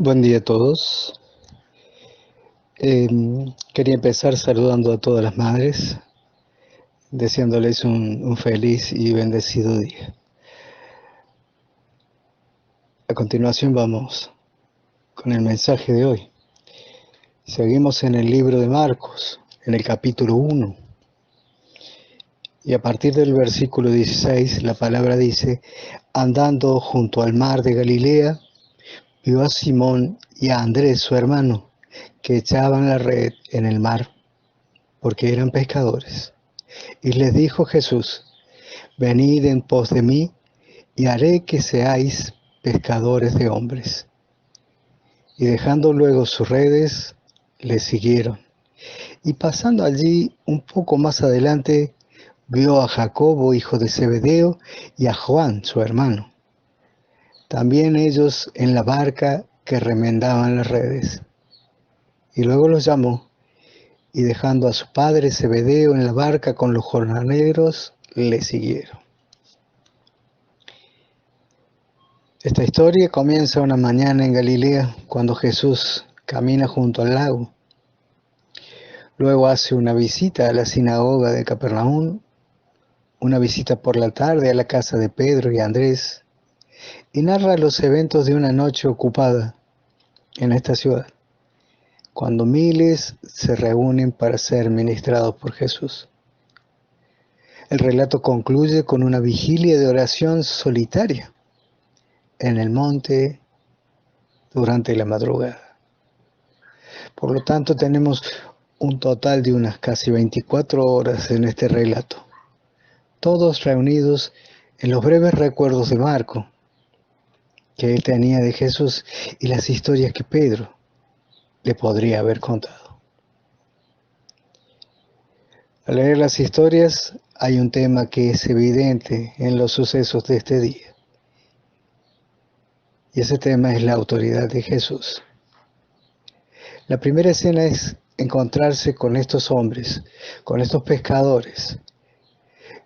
Buen día a todos. Quería empezar saludando a todas las madres, deseándoles un feliz y bendecido día. A continuación vamos con el mensaje de hoy. Seguimos en el libro de Marcos, en el capítulo 1. Y a partir del versículo 16, la palabra dice: andando junto al mar de Galilea, vio a Simón y a Andrés, su hermano, que echaban la red en el mar, porque eran pescadores. Y les dijo Jesús: venid en pos de mí, y haré que seáis pescadores de hombres. Y dejando luego sus redes, le siguieron. Y pasando allí un poco más adelante, vio a Jacobo, hijo de Zebedeo, y a Juan, su hermano, también ellos en la barca que remendaban las redes. Y luego los llamó, y dejando a su padre Zebedeo en la barca con los jornaleros, le siguieron. Esta historia comienza una mañana en Galilea, cuando Jesús camina junto al lago. Luego hace una visita a la sinagoga de Capernaum, una visita por la tarde a la casa de Pedro y Andrés, y narra los eventos de una noche ocupada en esta ciudad, cuando miles se reúnen para ser ministrados por Jesús. El relato concluye con una vigilia de oración solitaria en el monte durante la madrugada. Por lo tanto, tenemos un total de unas casi 24 horas en este relato, todos reunidos en los breves recuerdos de Marco que él tenía de Jesús y las historias que Pedro le podría haber contado. Al leer las historias hay un tema que es evidente en los sucesos de este día, y ese tema es la autoridad de Jesús. La primera escena es encontrarse con estos hombres, con estos pescadores.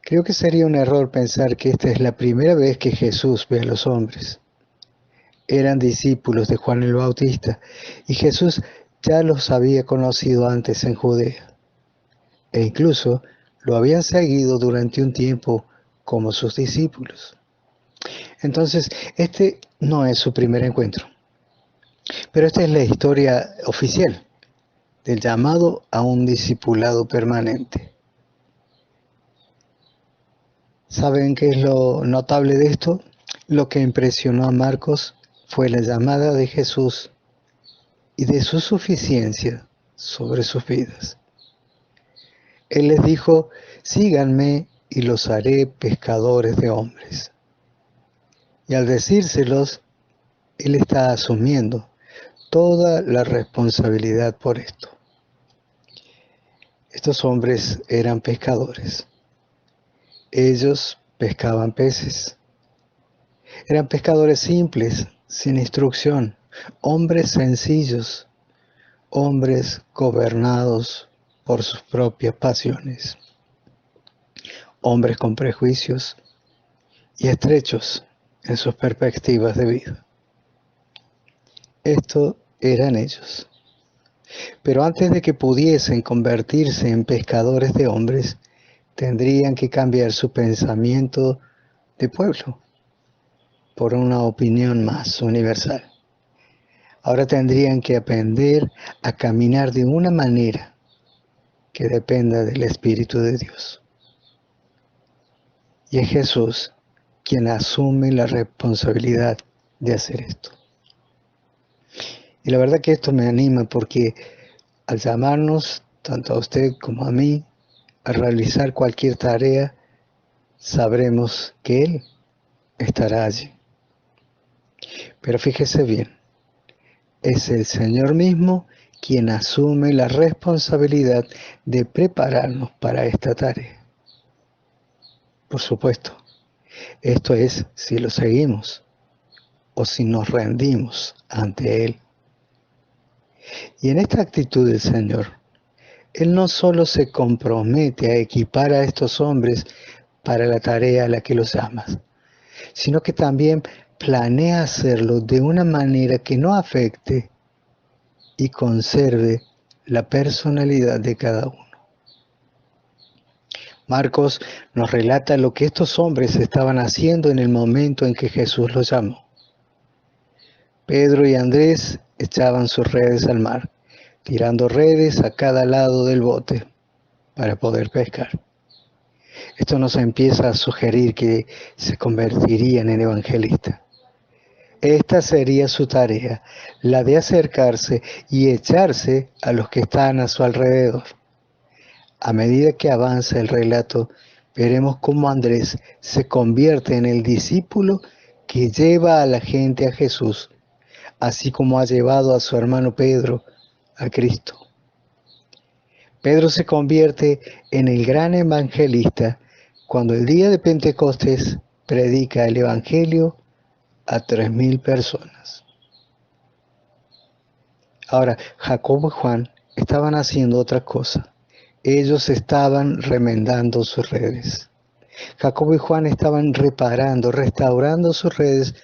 Creo que sería un error pensar que esta es la primera vez que Jesús ve a los hombres. Eran discípulos de Juan el Bautista y Jesús ya los había conocido antes en Judea, e incluso lo habían seguido durante un tiempo como sus discípulos. Entonces, este no es su primer encuentro, pero esta es la historia oficial del llamado a un discipulado permanente. ¿Saben qué es lo notable de esto? Lo que impresionó a Marcos fue la llamada de Jesús y de su suficiencia sobre sus vidas. Él les dijo: síganme y los haré pescadores de hombres. Y al decírselos, Él está asumiendo toda la responsabilidad por esto. Estos hombres eran pescadores. Ellos pescaban peces. Eran pescadores simples, sin instrucción, hombres sencillos, hombres gobernados por sus propias pasiones, hombres con prejuicios y estrechos en sus perspectivas de vida. Esto eran ellos. Pero antes de que pudiesen convertirse en pescadores de hombres, tendrían que cambiar su pensamiento de pueblo por una opinión más universal. Ahora tendrían que aprender a caminar de una manera que dependa del Espíritu de Dios. Y es Jesús quien asume la responsabilidad de hacer esto. Y la verdad que esto me anima porque al llamarnos, tanto a usted como a mí, a realizar cualquier tarea, sabremos que Él estará allí. Pero fíjese bien, es el Señor mismo quien asume la responsabilidad de prepararnos para esta tarea. Por supuesto, esto es si lo seguimos o si nos rendimos ante Él. Y en esta actitud del Señor, Él no solo se compromete a equipar a estos hombres para la tarea a la que los llama, sino que también planea hacerlo de una manera que no afecte y conserve la personalidad de cada uno. Marcos nos relata lo que estos hombres estaban haciendo en el momento en que Jesús los llamó. Pedro y Andrés echaban sus redes al mar, tirando redes a cada lado del bote para poder pescar. Esto nos empieza a sugerir que se convertirían en evangelistas. Esta sería su tarea, la de acercarse y echarse a los que están a su alrededor. A medida que avanza el relato, veremos cómo Andrés se convierte en el discípulo que lleva a la gente a Jesús, así como ha llevado a su hermano Pedro a Cristo. Pedro se convierte en el gran evangelista cuando el día de Pentecostés predica el Evangelio a 3.000 personas. Ahora, Jacobo y Juan estaban haciendo otra cosa. Ellos estaban remendando sus redes. Jacobo y Juan estaban reparando, restaurando sus redes,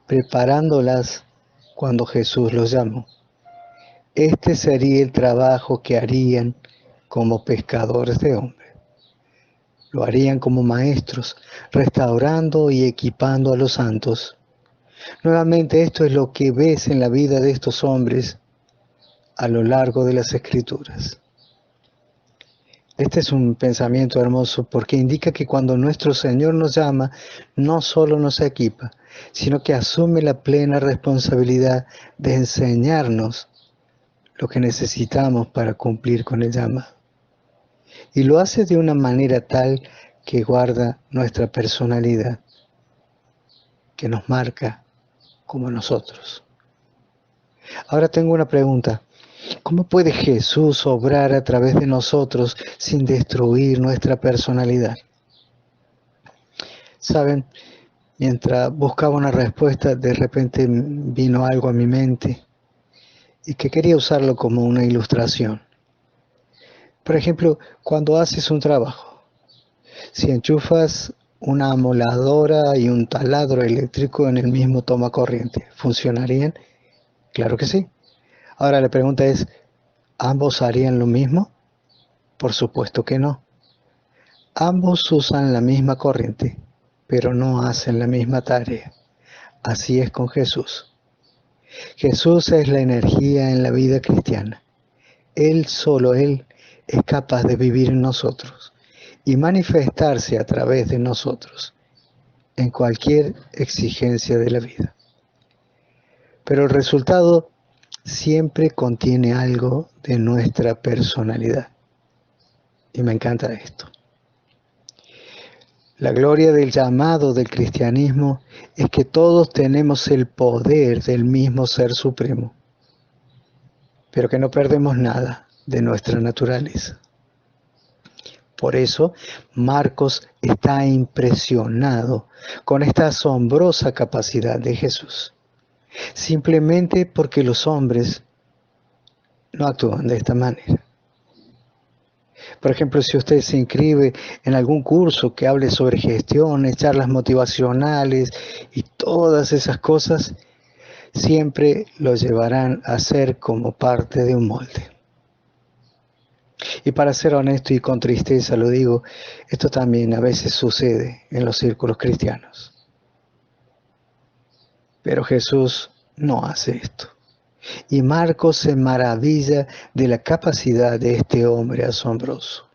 preparándolas cuando Jesús los llamó. Este sería el trabajo que harían como pescadores de hombres. Lo harían como maestros, restaurando y equipando a los santos. Nuevamente, esto es lo que ves en la vida de estos hombres a lo largo de las Escrituras. Este es un pensamiento hermoso porque indica que cuando nuestro Señor nos llama, no solo nos equipa, sino que asume la plena responsabilidad de enseñarnos lo que necesitamos para cumplir con el llamado. Y lo hace de una manera tal que guarda nuestra personalidad, que nos marca como nosotros. Ahora tengo una pregunta. ¿Cómo puede Jesús obrar a través de nosotros sin destruir nuestra personalidad? Saben, mientras buscaba una respuesta, de repente vino algo a mi mente y que quería usarlo como una ilustración. Por ejemplo, cuando haces un trabajo, si enchufas una amoladora y un taladro eléctrico en el mismo tomacorriente, ¿funcionarían? Claro que sí. Ahora la pregunta es, ¿ambos harían lo mismo? Por supuesto que no. Ambos usan la misma corriente, pero no hacen la misma tarea. Así es con Jesús. Jesús es la energía en la vida cristiana. Él, solo Él, es capaz de vivir en nosotros y manifestarse a través de nosotros en cualquier exigencia de la vida. Pero el resultado siempre contiene algo de nuestra personalidad. Y me encanta esto. La gloria del llamado del cristianismo es que todos tenemos el poder del mismo Ser Supremo, pero que no perdemos nada de nuestra naturaleza. Por eso, Marcos está impresionado con esta asombrosa capacidad de Jesús, simplemente porque los hombres no actúan de esta manera. Por ejemplo, si usted se inscribe en algún curso que hable sobre gestiones, charlas motivacionales y todas esas cosas, siempre lo llevarán a ser como parte de un molde. Y para ser honesto y con tristeza lo digo, esto también a veces sucede en los círculos cristianos. Pero Jesús no hace esto. Y Marcos se maravilla de la capacidad de este hombre asombroso.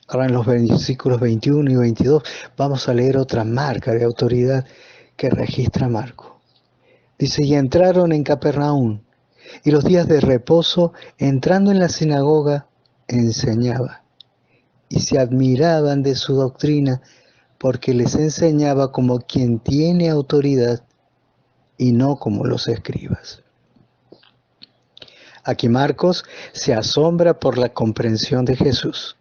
Ahora en los versículos 21 y 22 vamos a leer otra marca de autoridad que registra Marcos. Dice, y entraron en Capernaum, y los días de reposo, entrando en la sinagoga, enseñaba. Y se admiraban de su doctrina, porque les enseñaba como quien tiene autoridad y no como los escribas. Aquí Marcos se asombra por la comprensión de Jesús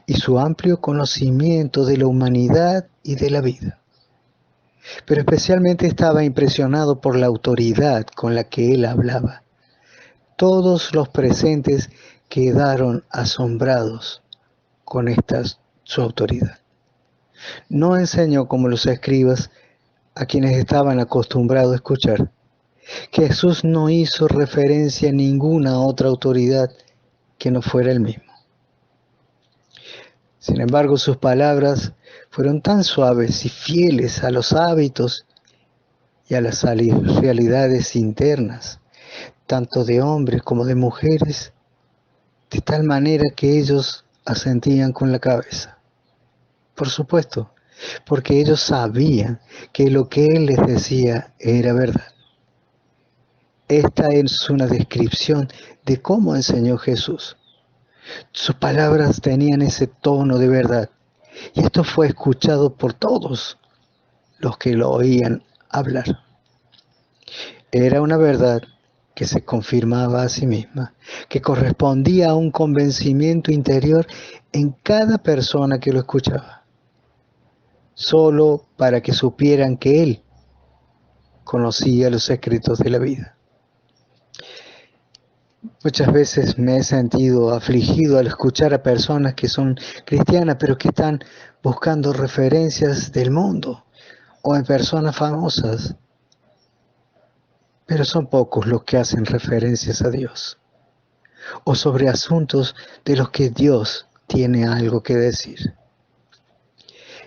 y su amplio conocimiento de la humanidad y de la vida. Pero especialmente estaba impresionado por la autoridad con la que él hablaba. Todos los presentes quedaron asombrados con su autoridad. No enseñó como los escribas a quienes estaban acostumbrados a escuchar. Jesús no hizo referencia a ninguna otra autoridad que no fuera él mismo. Sin embargo, sus palabras fueron tan suaves y fieles a los hábitos y a las realidades internas, tanto de hombres como de mujeres, de tal manera que ellos asentían con la cabeza. Por supuesto, porque ellos sabían que lo que él les decía era verdad. Esta es una descripción de cómo enseñó Jesús. Sus palabras tenían ese tono de verdad, y esto fue escuchado por todos los que lo oían hablar. Era una verdad que se confirmaba a sí misma, que correspondía a un convencimiento interior en cada persona que lo escuchaba, solo para que supieran que él conocía los secretos de la vida. Muchas veces me he sentido afligido al escuchar a personas que son cristianas, pero que están buscando referencias del mundo o en personas famosas. Pero son pocos los que hacen referencias a Dios o sobre asuntos de los que Dios tiene algo que decir.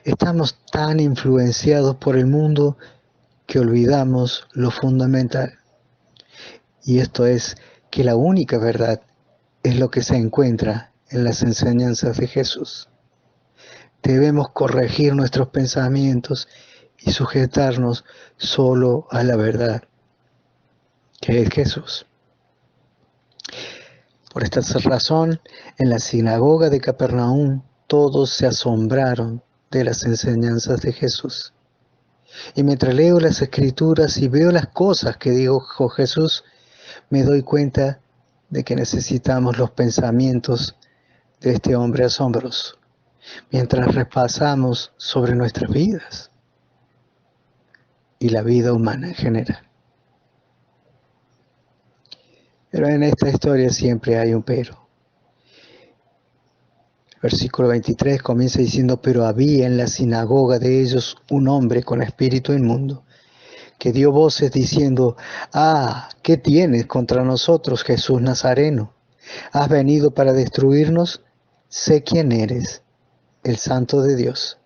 Estamos tan influenciados por el mundo que olvidamos lo fundamental. Y esto es que la única verdad es lo que se encuentra en las enseñanzas de Jesús. Debemos corregir nuestros pensamientos y sujetarnos solo a la verdad, que es Jesús. Por esta razón, en la sinagoga de Capernaum, todos se asombraron de las enseñanzas de Jesús. Y mientras leo las Escrituras y veo las cosas que dijo Jesús, me doy cuenta de que necesitamos los pensamientos de este hombre asombroso, mientras repasamos sobre nuestras vidas y la vida humana en general. Pero en esta historia siempre hay un pero. El versículo 23 comienza diciendo: pero había en la sinagoga de ellos un hombre con espíritu inmundo, que dio voces diciendo: ¿qué tienes contra nosotros, Jesús Nazareno? ¿Has venido para destruirnos? Sé quién eres, el Santo de Dios.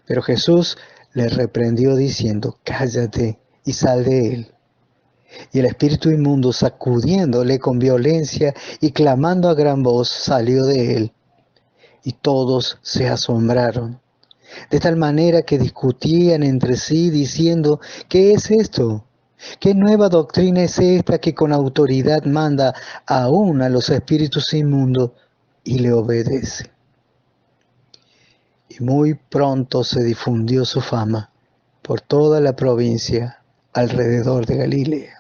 Pero Jesús le reprendió diciendo: cállate y sal de él. Y el espíritu inmundo, sacudiéndole con violencia y clamando a gran voz, salió de él. Y todos se asombraron, de tal manera que discutían entre sí diciendo: ¿qué es esto? ¿Qué nueva doctrina es esta que con autoridad manda aún a los espíritus inmundos y le obedece? Y muy pronto se difundió su fama por toda la provincia alrededor de Galilea.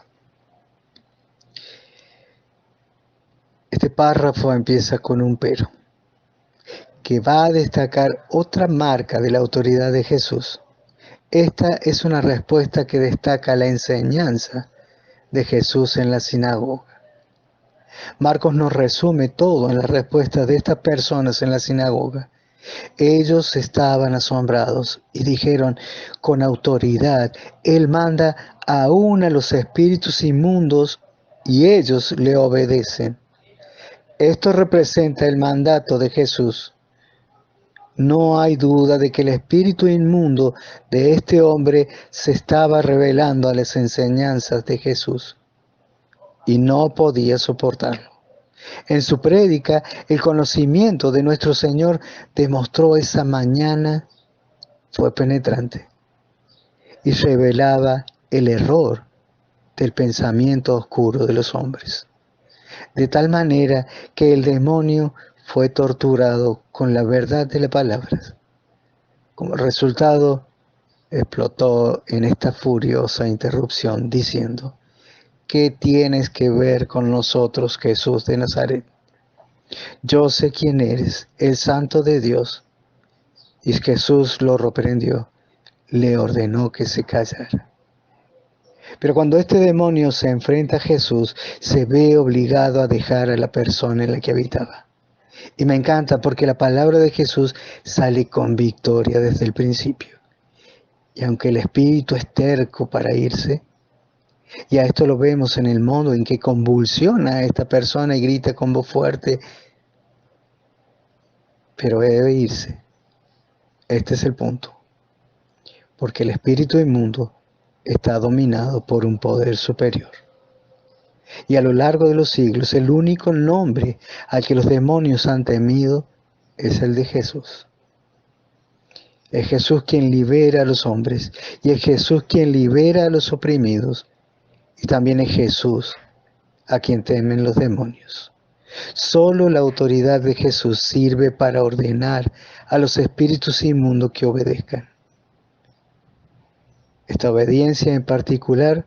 Este párrafo empieza con un pero, que va a destacar otra marca de la autoridad de Jesús. Esta es una respuesta que destaca la enseñanza de Jesús en la sinagoga. Marcos nos resume todo en la respuesta de estas personas en la sinagoga. Ellos estaban asombrados y dijeron con autoridad: Él manda aún a los espíritus inmundos y ellos le obedecen. Esto representa el mandato de Jesús. No hay duda de que el espíritu inmundo de este hombre se estaba revelando a las enseñanzas de Jesús y no podía soportarlo. En su prédica, el conocimiento de nuestro Señor demostró esa mañana, fue penetrante y revelaba el error del pensamiento oscuro de los hombres, de tal manera que el demonio fue torturado con la verdad de la palabra. Como resultado, explotó en esta furiosa interrupción diciendo: ¿qué tienes que ver con nosotros, Jesús de Nazaret? Yo sé quién eres, el Santo de Dios. Y Jesús lo reprendió, le ordenó que se callara. Pero cuando este demonio se enfrenta a Jesús, se ve obligado a dejar a la persona en la que habitaba. Y me encanta porque la palabra de Jesús sale con victoria desde el principio. Y aunque el espíritu es terco para irse, y a esto lo vemos en el modo en que convulsiona a esta persona y grita con voz fuerte, pero debe irse. Este es el punto. Porque el espíritu inmundo está dominado por un poder superior. Y a lo largo de los siglos, el único nombre al que los demonios han temido es el de Jesús. Es Jesús quien libera a los hombres, y es Jesús quien libera a los oprimidos, y también es Jesús a quien temen los demonios. Solo la autoridad de Jesús sirve para ordenar a los espíritus inmundos que obedezcan. Esta obediencia en particular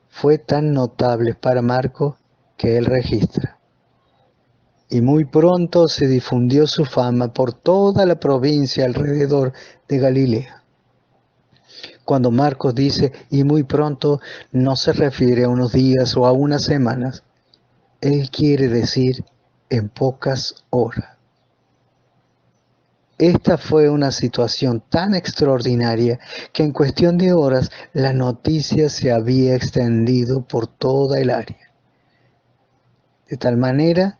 fue tan notable para Marcos que él registra. Y muy pronto se difundió su fama por toda la provincia alrededor de Galilea. Cuando Marcos dice, y muy pronto, no se refiere a unos días o a unas semanas. Él quiere decir en pocas horas. Esta fue una situación tan extraordinaria que en cuestión de horas la noticia se había extendido por toda el área. De tal manera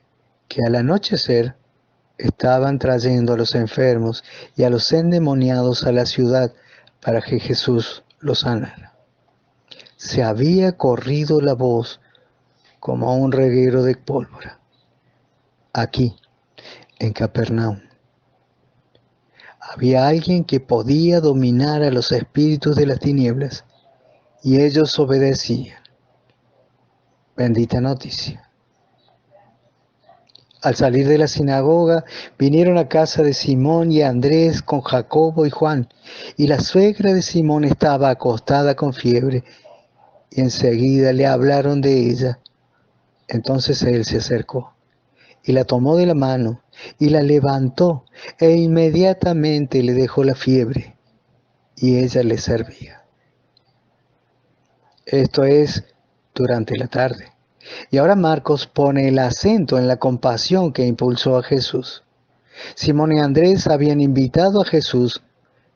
que al anochecer estaban trayendo a los enfermos y a los endemoniados a la ciudad para que Jesús los sanara. Se había corrido la voz como un reguero de pólvora. Aquí, en Capernaum, había alguien que podía dominar a los espíritus de las tinieblas y ellos obedecían. Bendita noticia. Al salir de la sinagoga, vinieron a casa de Simón y Andrés con Jacobo y Juan, y la suegra de Simón estaba acostada con fiebre, y enseguida le hablaron de ella. Entonces él se acercó, y la tomó de la mano, y la levantó, e inmediatamente le dejó la fiebre, y ella le servía. Esto es durante la tarde. Y ahora Marcos pone el acento en la compasión que impulsó a Jesús. Simón y Andrés habían invitado a Jesús,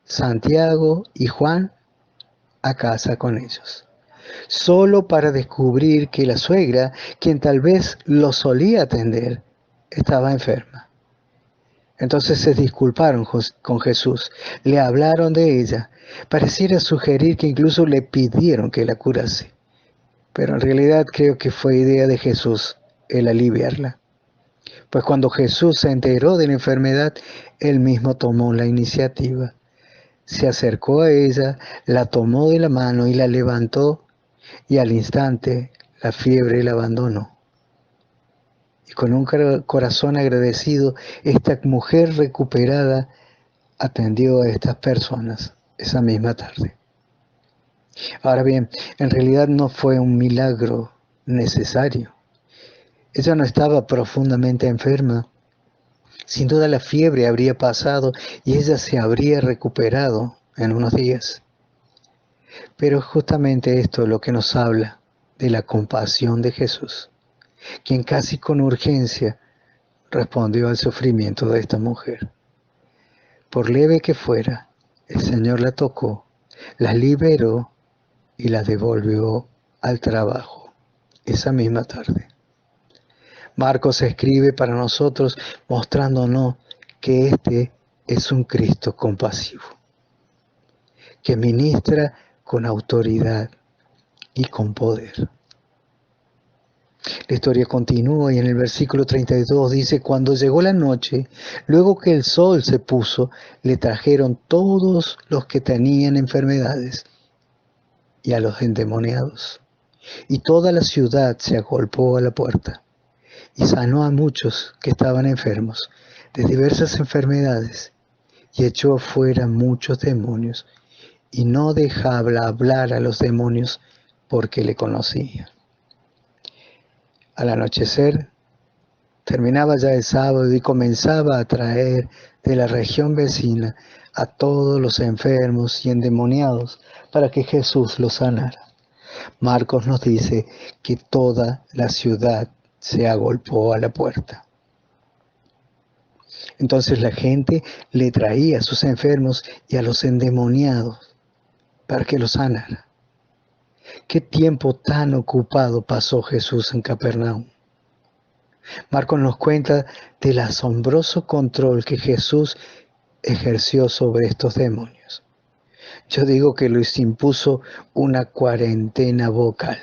Santiago y Juan a casa con ellos, solo para descubrir que la suegra, quien tal vez los solía atender, estaba enferma. Entonces se disculparon con Jesús, le hablaron de ella, pareciera sugerir que incluso le pidieron que la curase. Pero en realidad creo que fue idea de Jesús el aliviarla. Pues cuando Jesús se enteró de la enfermedad, él mismo tomó la iniciativa. Se acercó a ella, la tomó de la mano y la levantó, y al instante la fiebre la abandonó. Y con un corazón agradecido, esta mujer recuperada atendió a estas personas esa misma tarde. Ahora bien, en realidad no fue un milagro necesario. Ella no estaba profundamente enferma. Sin duda la fiebre habría pasado y ella se habría recuperado en unos días. Pero es justamente esto lo que nos habla de la compasión de Jesús, quien casi con urgencia respondió al sufrimiento de esta mujer. Por leve que fuera, el Señor la tocó, la liberó y la devolvió al trabajo esa misma tarde. Marcos escribe para nosotros mostrándonos que este es un Cristo compasivo, que ministra con autoridad y con poder. La historia continúa y en el versículo 32 dice, cuando llegó la noche, luego que el sol se puso, le trajeron todos los que tenían enfermedades y a los endemoniados. Y toda la ciudad se agolpó a la puerta y sanó a muchos que estaban enfermos de diversas enfermedades y echó fuera muchos demonios y no dejaba hablar a los demonios porque le conocían. Al anochecer, terminaba ya el sábado y comenzaba a traer de la región vecina a todos los enfermos y endemoniados para que Jesús los sanara. Marcos nos dice que toda la ciudad se agolpó a la puerta. Entonces la gente le traía a sus enfermos y a los endemoniados para que los sanara. ¿Qué tiempo tan ocupado pasó Jesús en Capernaum? Marcos nos cuenta del asombroso control que Jesús ejerció sobre estos demonios. Yo digo que les impuso una cuarentena vocal.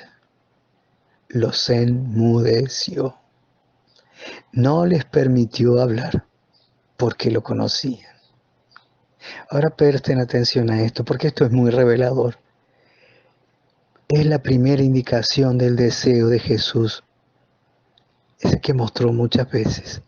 Los enmudeció. No les permitió hablar porque lo conocían. Ahora presten atención a esto, porque esto es muy revelador. Es la primera indicación del deseo de Jesús, ese que mostró muchas veces,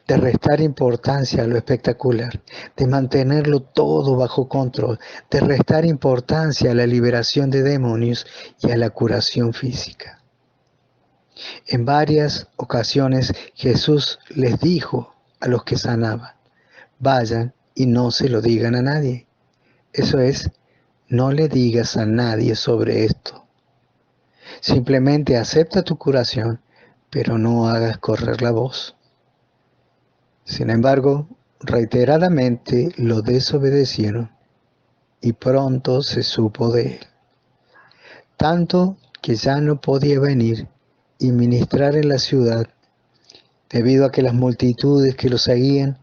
de restar importancia a lo espectacular, de mantenerlo todo bajo control, de restar importancia a la liberación de demonios y a la curación física. En varias ocasiones Jesús les dijo a los que sanaban, vayan y no se lo digan a nadie. Eso es, no le digas a nadie sobre esto. Simplemente acepta tu curación, pero no hagas correr la voz. Sin embargo, reiteradamente lo desobedecieron y pronto se supo de él. Tanto que ya no podía venir y ministrar en la ciudad debido a que las multitudes que lo seguían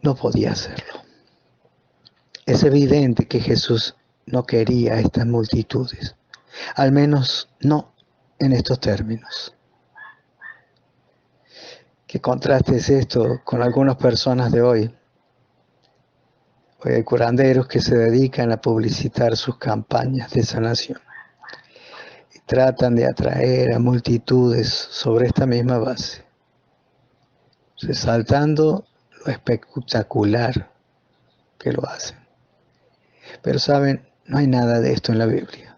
no podía hacerlo. Es evidente que Jesús no quería a estas multitudes, al menos no en estos términos. ¿Qué contraste es esto con algunas personas de hoy? Hoy hay curanderos que se dedican a publicitar sus campañas de sanación y tratan de atraer a multitudes sobre esta misma base, resaltando lo espectacular que lo hacen. Pero saben, no hay nada de esto en la Biblia.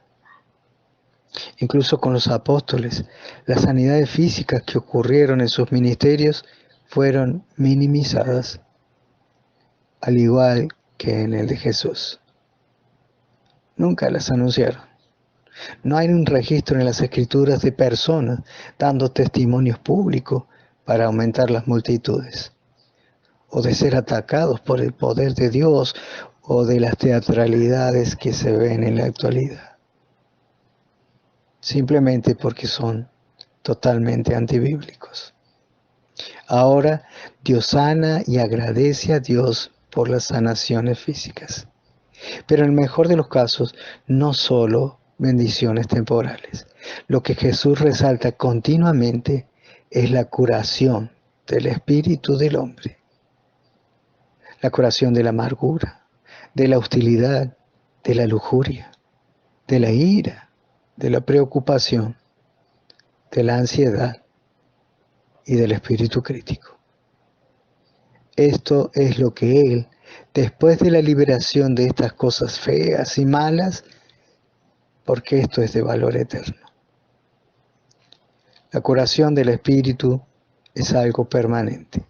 Incluso con los apóstoles, las sanidades físicas que ocurrieron en sus ministerios fueron minimizadas, al igual que en el de Jesús. Nunca las anunciaron. No hay un registro en las escrituras de personas dando testimonios públicos para aumentar las multitudes, o de ser atacados por el poder de Dios, o de las teatralidades que se ven en la actualidad. Simplemente porque son totalmente antibíblicos. Ahora Dios sana y agradece a Dios por las sanaciones físicas. Pero en el mejor de los casos, no solo bendiciones temporales. Lo que Jesús resalta continuamente es la curación del espíritu del hombre. La curación de la amargura, de la hostilidad, de la lujuria, de la ira, de la preocupación, de la ansiedad y del espíritu crítico. Esto es lo que Él, después de la liberación de estas cosas feas y malas, porque esto es de valor eterno. La curación del espíritu es algo permanente.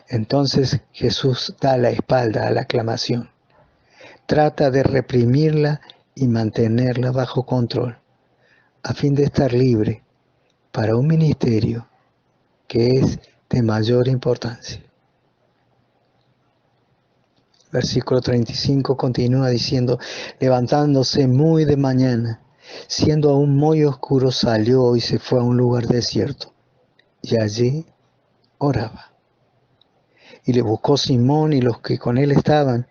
Entonces Jesús da la espalda a la aclamación. Trata de reprimirla y mantenerla bajo control, a fin de estar libre para un ministerio que es de mayor importancia. Versículo 35 continúa diciendo, levantándose muy de mañana, siendo aún muy oscuro, salió y se fue a un lugar desierto, y allí oraba. Y le buscó Simón y los que con él estaban,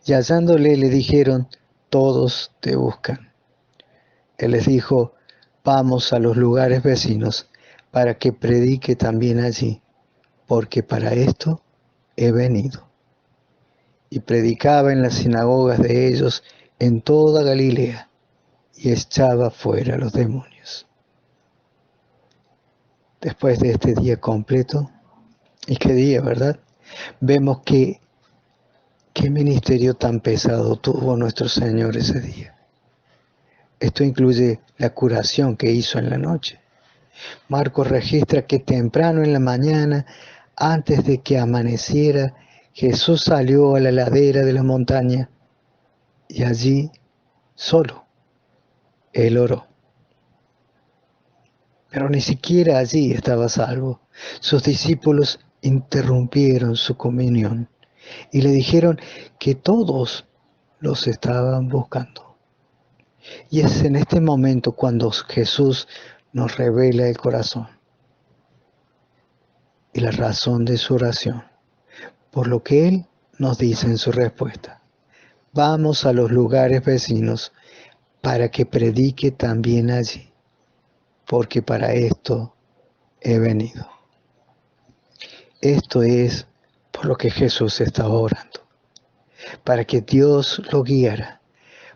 y hallándole le dijeron, todos te buscan. Él les dijo, vamos a los lugares vecinos, para que predique también allí, porque para esto he venido. Y predicaba en las sinagogas de ellos en toda Galilea, y echaba fuera los demonios. Después de este día completo, y qué día, ¿verdad? Vemos que qué ministerio tan pesado tuvo nuestro Señor ese día. Esto incluye la curación que hizo en la noche. Marcos registra que temprano en la mañana, antes de que amaneciera, Jesús salió a la ladera de la montaña y allí, solo, Él oró. Pero ni siquiera allí estaba salvo. Sus discípulos interrumpieron su comunión y le dijeron que todos los estaban buscando. Y es en este momento cuando Jesús nos revela el corazón y la razón de su oración, por lo que Él nos dice en su respuesta: vamos a los lugares vecinos para que predique también allí, porque para esto he venido. Esto es por lo que Jesús estaba orando, para que Dios lo guiara,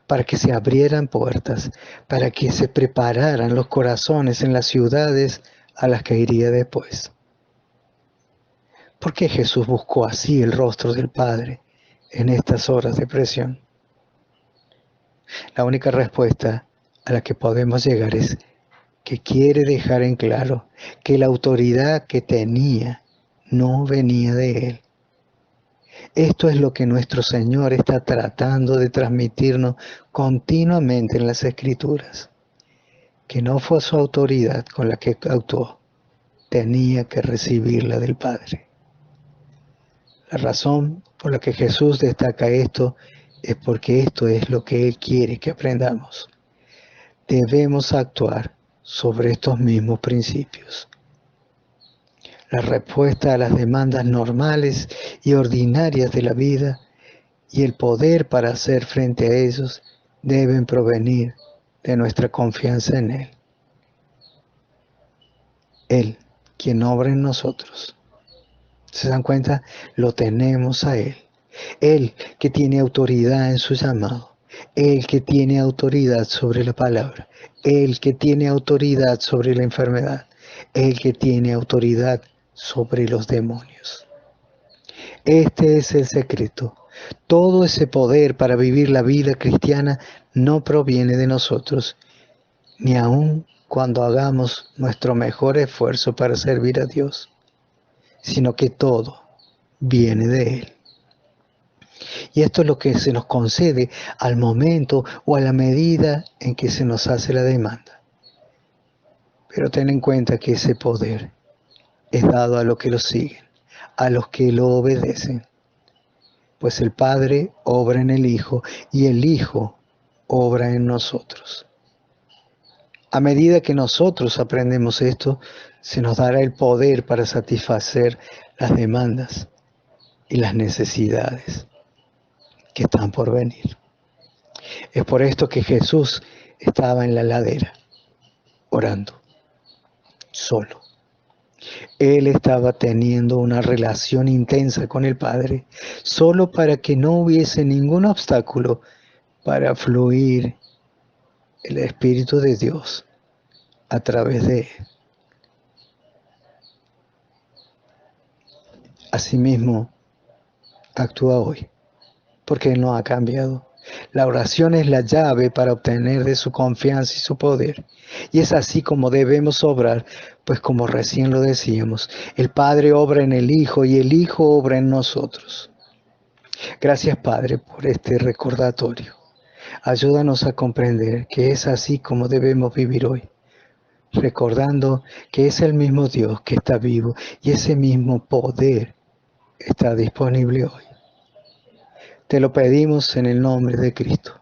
para que se abrieran puertas, para que se prepararan los corazones en las ciudades a las que iría después. ¿Por qué Jesús buscó así el rostro del Padre en estas horas de presión? La única respuesta a la que podemos llegar es que quiere dejar en claro que la autoridad que tenía no venía de Él. Esto es lo que nuestro Señor está tratando de transmitirnos continuamente en las Escrituras, que no fue su autoridad con la que actuó, tenía que recibirla del Padre. La razón por la que Jesús destaca esto es porque esto es lo que Él quiere que aprendamos. Debemos actuar sobre estos mismos principios. La respuesta a las demandas normales y ordinarias de la vida y el poder para hacer frente a ellos deben provenir de nuestra confianza en Él. Él, quien obra en nosotros. ¿Se dan cuenta? Lo tenemos a Él. Él que tiene autoridad en su llamado. Él que tiene autoridad sobre la palabra. Él que tiene autoridad sobre la enfermedad. Él que tiene autoridad sobre los demonios. Este es el secreto. Todo ese poder para vivir la vida cristiana no proviene de nosotros, ni aun cuando hagamos nuestro mejor esfuerzo para servir a Dios, sino que todo viene de Él. Y esto es lo que se nos concede al momento o a la medida en que se nos hace la demanda. Pero ten en cuenta que ese poder es dado a los que lo siguen, a los que lo obedecen. Pues el Padre obra en el Hijo y el Hijo obra en nosotros. A medida que nosotros aprendemos esto, se nos dará el poder para satisfacer las demandas y las necesidades que están por venir. Es por esto que Jesús estaba en la ladera, orando, solo. Él estaba teniendo una relación intensa con el Padre, solo para que no hubiese ningún obstáculo para fluir el Espíritu de Dios a través de Él. Asimismo, actúa hoy, porque Él no ha cambiado. La oración es la llave para obtener de su confianza y su poder. Y es así como debemos obrar, pues como recién lo decíamos, el Padre obra en el Hijo y el Hijo obra en nosotros. Gracias, Padre, por este recordatorio. Ayúdanos a comprender que es así como debemos vivir hoy, recordando que es el mismo Dios que está vivo y ese mismo poder está disponible hoy. Te lo pedimos en el nombre de Cristo.